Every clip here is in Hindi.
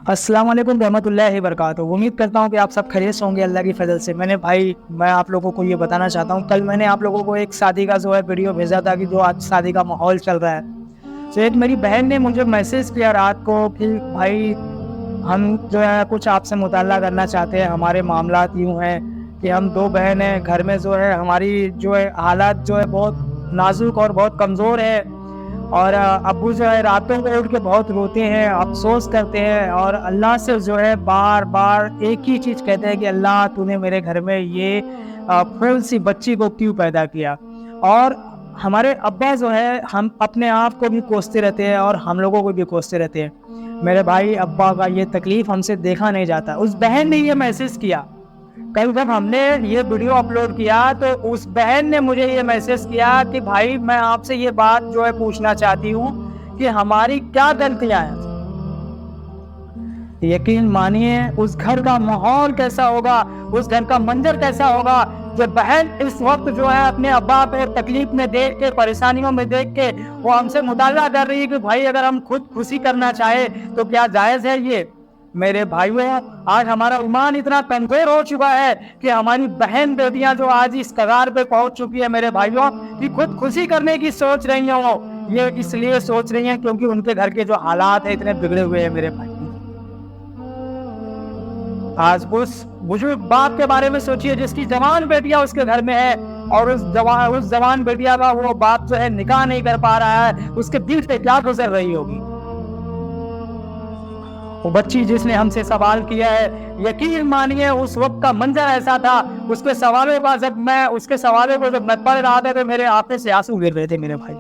अस्सलाम वालेकुम रहमतुल्लाहि वबरकातुहू। उम्मीद करता हूँ कि आप सब खैरियत से होंगे अल्लाह की फजल से। मैं आप लोगों को ये बताना चाहता हूँ, कल मैंने आप लोगों को एक शादी का जो है वीडियो भेजा था कि जो आज शादी का माहौल चल रहा है। तो एक मेरी बहन ने मुझे मैसेज किया रात को कि भाई हम जो है कुछ आपसे मुताला करना चाहते हैं। हमारे मामलात यूँ हैं कि हम दो बहन हैं, घर में जो है हमारी जो है हालात जो है बहुत नाजुक और बहुत कमज़ोर है। और अब्बू जो है रातों को उठ के बहुत रोते हैं, अफसोस करते हैं और अल्लाह से जो है बार बार एक ही चीज़ कहते हैं कि अल्लाह तूने मेरे घर में ये फूल सी बच्ची को क्यों पैदा किया। और हमारे अब्बा जो है हम अपने आप को भी कोसते रहते हैं और हम लोगों को भी कोसते रहते हैं। मेरे भाई अब्बा का ये तकलीफ़ हमसे देखा नहीं जाता। उस बहन ने ये मैसेज किया, कल जब हमने ये वीडियो अपलोड किया तो उस बहन ने मुझे ये मैसेज किया कि भाई मैं आपसे ये बात जो है पूछना चाहती हूँ कि हमारी क्या गलतियां हैं। यकीन मानिए उस घर का माहौल कैसा होगा, उस घर का मंजर कैसा होगा जब बहन इस वक्त जो है अपने अब्बा पे तकलीफ में देख के, परेशानियों में देख के वो हमसे मुताला कर रही है कि भाई अगर हम खुद खुशी करना चाहे तो क्या जायज़ है ये। मेरे भाइयों, आज हमारा ईमान इतना कमजोर हो चुका है कि हमारी बहन बेटियां जो आज इस कगार पे पहुंच चुकी है मेरे भाइयों कि खुद खुशी करने की सोच रही हैं। ये इसलिए सोच रही हैं क्योंकि उनके घर के जो हालात है इतने बिगड़े हुए हैं मेरे भाई। आज उस बुजुर्ग बाप के बारे में सोचिए जिसकी जवान बेटियां उसके घर में है और उस जवान बेटिया का वो बाप जो है निकाह नहीं कर पा रहा है, उसके दिल से क्या गुजर रही होगी। वो बच्ची जिसने हमसे सवाल किया है, यकीन मानिए उस वक्त का मंजर ऐसा था, उसके सवालों को जब मैं पढ़ रहा था तो मेरे आंखें से आंसू गिर रहे थे मेरे भाई।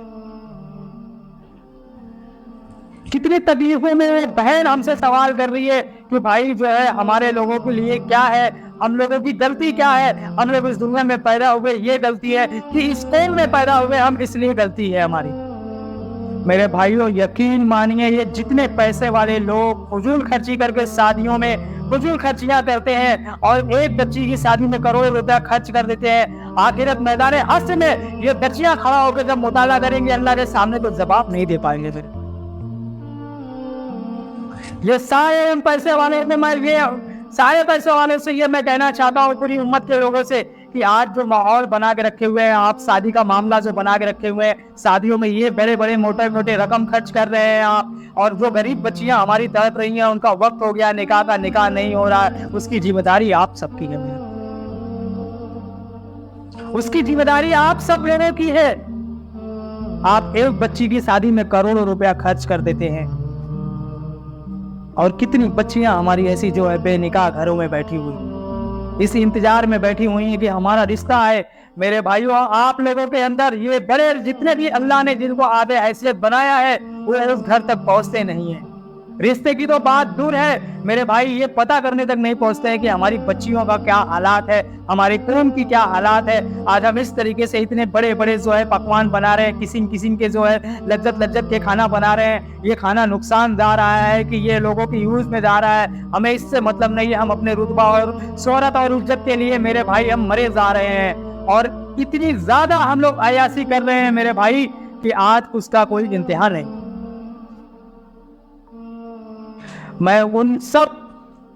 कितनी तकलीफों में बहन हमसे सवाल कर रही है कि भाई जो है हमारे लोगों के लिए क्या है, हम लोगों की गलती क्या है, हम लोग इस दुनिया में पैदा हुए ये गलती है कि इस कौम में पैदा हुए हम इसलिए गलती है हमारी। मेरे भाइयों यकीन मानिए ये जितने पैसे वाले लोग फजूल खर्ची करके शादियों में फजूल खर्चियां करते हैं और एक बच्ची की शादी में करोड़ों रुपया खर्च कर देते हैं, आखिरत मैदान हश्र में ये बच्चियां खड़ा होकर जब मुताला करेंगे अल्लाह के सामने तो जवाब नहीं दे पाएंगे। फिर ये सारे पैसे वाले से ये मैं कहना चाहता हूँ पूरी उम्मत के लोगों से कि आज जो माहौल बना के रखे हुए हैं, आप शादी का मामला जो बना के रखे हुए हैं, शादियों में ये बड़े बड़े मोटे मोटे रकम खर्च कर रहे हैं आप, और जो गरीब बच्चियां हमारी तड़प रही हैं उनका वक्त हो गया निकाह का, निकाह नहीं हो रहा है, उसकी जिम्मेदारी आप सबकी है। उसकी जिम्मेदारी आप सब लेने की है। आप एक बच्ची की शादी में करोड़ों रुपया खर्च कर देते हैं और कितनी बच्चियां हमारी ऐसी जो है बेनिकाह घरों में बैठी हुई इस इंतजार में बैठी हुई है कि हमारा रिश्ता आए। मेरे भाइयों, आप लोगों के अंदर ये बड़े जितने भी अल्लाह ने जिनको आदे हैसियत बनाया है वो उस घर तक पहुंचते नहीं है। रिश्ते की तो बात दूर है मेरे भाई, ये पता करने तक नहीं पहुंचते हैं कि हमारी बच्चियों का क्या हालात है, हमारे कौम की क्या हालात है। आज हम इस तरीके से इतने बड़े बड़े जो है पकवान बना रहे हैं, किस्म के जो है लज्जत के खाना बना रहे हैं। ये खाना नुकसान जा रहा है कि ये लोगों की यूज में जा रहा है, हमें इससे मतलब नहीं है। हम अपने रुतबा और शोहरत और इज्जत के लिए मेरे भाई हम मरे जा रहे हैं और इतनी ज्यादा हम लोग अयासी कर रहे हैं मेरे भाई कि आज उसका कोई इंतहा नहीं। मैं उन सब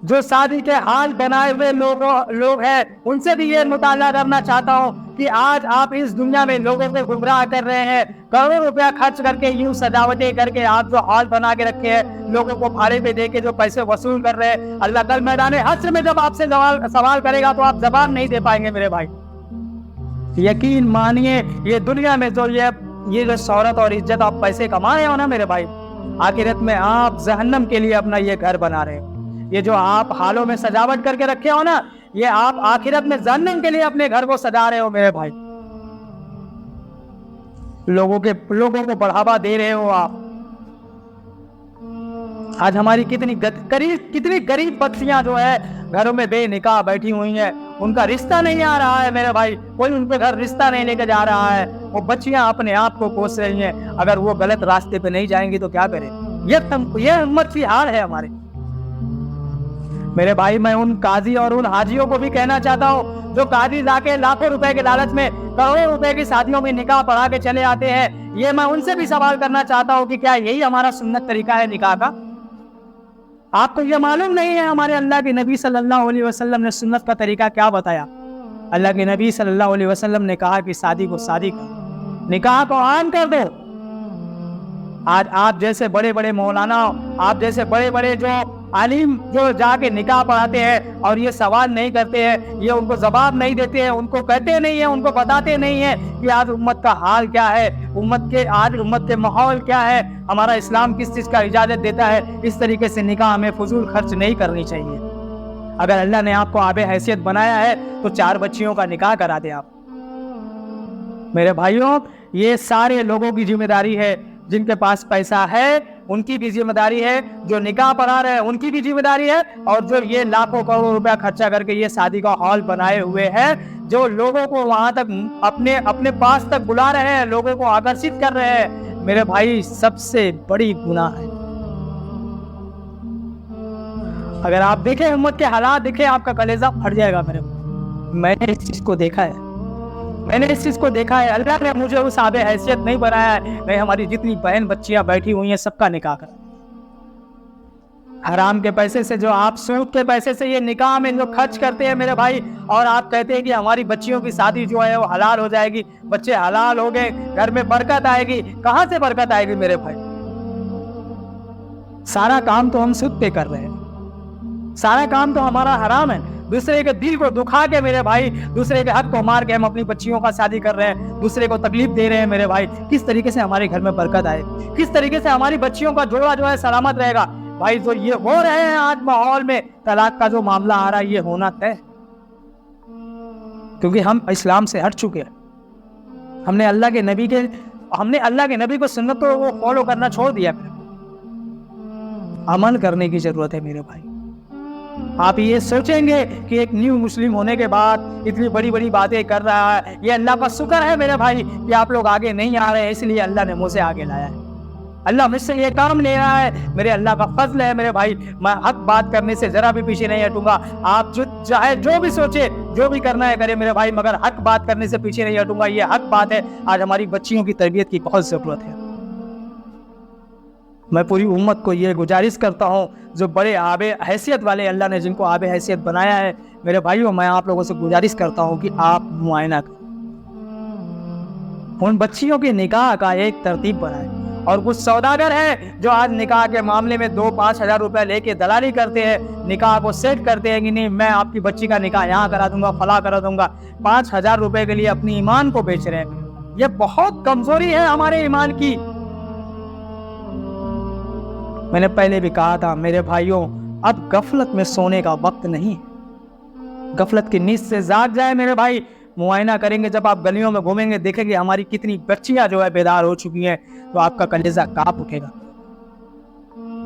जो शादी के हाल बनाए हुए लोग हैं उनसे भी ये मुताला करना चाहता हूँ कि आज आप इस दुनिया में लोगों को गुमराह कर रहे हैं, करोड़ों रुपया खर्च करके यूं सजावटें करके आप जो हाल बना के रखे हैं, लोगों को भाड़े पे दे के जो पैसे वसूल कर रहे हैं, अल्लाह कल मैदान हश्र में जब आपसे सवाल करेगा तो आप जवाब नहीं दे पाएंगे मेरे भाई। यकीन मानिए ये दुनिया में जो ये जो शोहरत और इज्जत आप पैसे कमा रहे हो ना मेरे भाई, आखिरत में आप जहन्नम के लिए अपना ये घर बना रहे हो। ये जो आप हालों में सजावट करके रखे हो ना, ये आप आखिरत में जहन्नम के लिए अपने घर को सजा रहे हो मेरे भाई। लोगों को बढ़ावा दे रहे हो आप। आज हमारी कितनी गरीब बच्चियां जो है घरों में बेनिकाह बैठी हुई हैं, उनका रिश्ता नहीं आ रहा है मेरे भाई, कोई उनके घर रिश्ता नहीं लेकर जा रहा है। वो बच्चियां अपने आप को कोस रही हैं, अगर वो गलत रास्ते पे नहीं जाएंगी तो क्या करें। ये उम्मत की हाल है हमारे मेरे भाई। मैं उन काजी और उन हाजियों को भी कहना चाहता हूँ जो काजी जाके लाखों रुपए के लालच में करोड़ों रुपए की शादियों में निकाह पढ़ा के चले आते हैं। ये मैं उनसे भी सवाल करना चाहता हूँ कि क्या यही हमारा सुन्नत तरीका है निकाह का। आपको ये मालूम नहीं है हमारे अल्लाह के नबी सल्लल्लाहु अलैहि वसल्लम ने सुन्नत का तरीका क्या बताया। अल्लाह के नबी सल्लल्लाहु अलैहि वसल्लम ने कहा कि शादी को शादी कर, निकाह को आम कर दो। आज आप जैसे बड़े बड़े मौलाना, आप जैसे बड़े बड़े जो आलिम जो जाके निकाह पढ़ाते हैं और ये सवाल नहीं करते हैं, ये उनको जवाब नहीं देते हैं, उनको कहते नहीं है, उनको बताते नहीं है कि आज उम्मत का हाल क्या है, आज उम्मत के माहौल क्या है, हमारा इस्लाम किस चीज़ का इजाज़त देता है। इस तरीके से निकाह में फजूल खर्च नहीं करनी चाहिए। अगर अल्लाह ने आपको आबे हैसियत बनाया है तो 4 बच्चियों का निकाह करा दे आप। मेरे भाइयों, ये सारे लोगों की जिम्मेदारी है, जिनके पास पैसा है उनकी भी जिम्मेदारी है, जो निकाह पढ़ा रहे हैं उनकी भी जिम्मेदारी है, और जो ये लाखों करोड़ रुपया खर्चा करके ये शादी का हॉल बनाए हुए हैं, जो लोगों को वहां तक अपने पास तक बुला रहे हैं, लोगों को आकर्षित कर रहे हैं, मेरे भाई सबसे बड़ी गुनाह है। अगर आप देखें उम्मत के हालात देखें, आपका कलेजा फट जाएगा। मैंने इस चीज को देखा है, अल्लाह ने मुझे उस आबे हैसियत नहीं बनाया है। मैं हमारी जितनी बहन बच्चियां बैठी हुई हैं सबका निकाह कर, हराम के पैसे से, जो आप सूद के पैसे से ये निकाह में जो खर्च करते हैं मेरे भाई, और आप कहते हैं कि हमारी बच्चियों की शादी जो है वो हलाल हो जाएगी, बच्चे हलाल हो गए, घर में बरकत आएगी। कहां से बरकत आएगी मेरे भाई? सारा काम तो हम सूद पे कर रहे हैं, सारा काम तो हमारा हराम है। दूसरे के दिल को दुखा के मेरे भाई, दूसरे के हक को मार के हम अपनी बच्चियों का शादी कर रहे हैं, दूसरे को तकलीफ दे रहे हैं मेरे भाई। किस तरीके से हमारे घर में बरकत आए, किस तरीके से हमारी बच्चियों का जोड़ा जो है सलामत रहेगा भाई। जो ये हो रहे हैं आज माहौल में, तलाक का जो मामला आ रहा है, ये होना तय, क्योंकि हम इस्लाम से हट चुके हैं। हमने अल्लाह के नबी को सुन्नत को फॉलो करना छोड़ दिया। अमल करने की जरूरत है मेरे भाई। आप ये सोचेंगे कि एक न्यू मुस्लिम होने के बाद इतनी बड़ी बड़ी बातें कर रहा है, ये अल्लाह का शुक्र है मेरे भाई कि आप लोग आगे नहीं आ रहे हैं, इसलिए अल्लाह ने मुझे आगे लाया है। अल्लाह मुझसे ये काम ले रहा है, मेरे अल्लाह का फजल है मेरे भाई। मैं हक बात करने से जरा भी पीछे नहीं हटूंगा। आप चाहे जो भी सोचे, जो भी करना है करे मेरे भाई, मगर हक बात करने से पीछे नहीं हटूंगा। ये हक बात है। आज हमारी बच्चियों की तरबियत की बहुत जरूरत है। मैं पूरी उम्मत को ये गुजारिश करता हूँ, जो बड़े आबे हैसियत वाले अल्लाह ने जिनको आबे हैसियत बनाया है, मेरे भाइयों, मैं आप लोगों से गुजारिश करता हूँ कि आप मुआयना करें, उन बच्चियों के निकाह का एक तरतीब बनाएं। और कुछ सौदागर हैं जो आज निकाह के मामले में 2-5 हज़ार रुपए लेके दलाली करते हैं, निकाह को सेट करते हैं कि नहीं मैं आपकी बच्ची का निकाह यहाँ करा दूंगा, फला करा दूंगा। 5,000 रुपए के लिए अपनी ईमान को बेच रहे हैं। ये बहुत कमजोरी है हमारे ईमान की। मैंने पहले भी कहा था मेरे भाइयों, अब गफलत में सोने का वक्त नहीं है। गफलत की नींद से जाग जाए मेरे भाई। मुआयना करेंगे, जब आप गलियों में घूमेंगे देखेंगे हमारी कितनी बच्चियां जो है बेदार हो चुकी हैं, तो आपका कलेजा कांप उठेगा।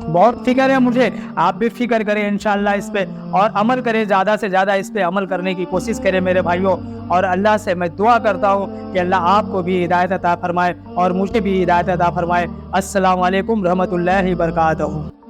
बहुत फिक्र है मुझे, आप भी फिक्र करें इंशाअल्लाह इस पे, और अमल करें, ज़्यादा से ज़्यादा इस पे अमल करने की कोशिश करें मेरे भाइयों। और अल्लाह से मैं दुआ करता हूँ कि अल्लाह आपको भी हिदायत अता फरमाए और मुझे भी हिदायत अता फरमाए। अस्सलामु अलैकुम रहमतुल्लाहि व बरकातहू।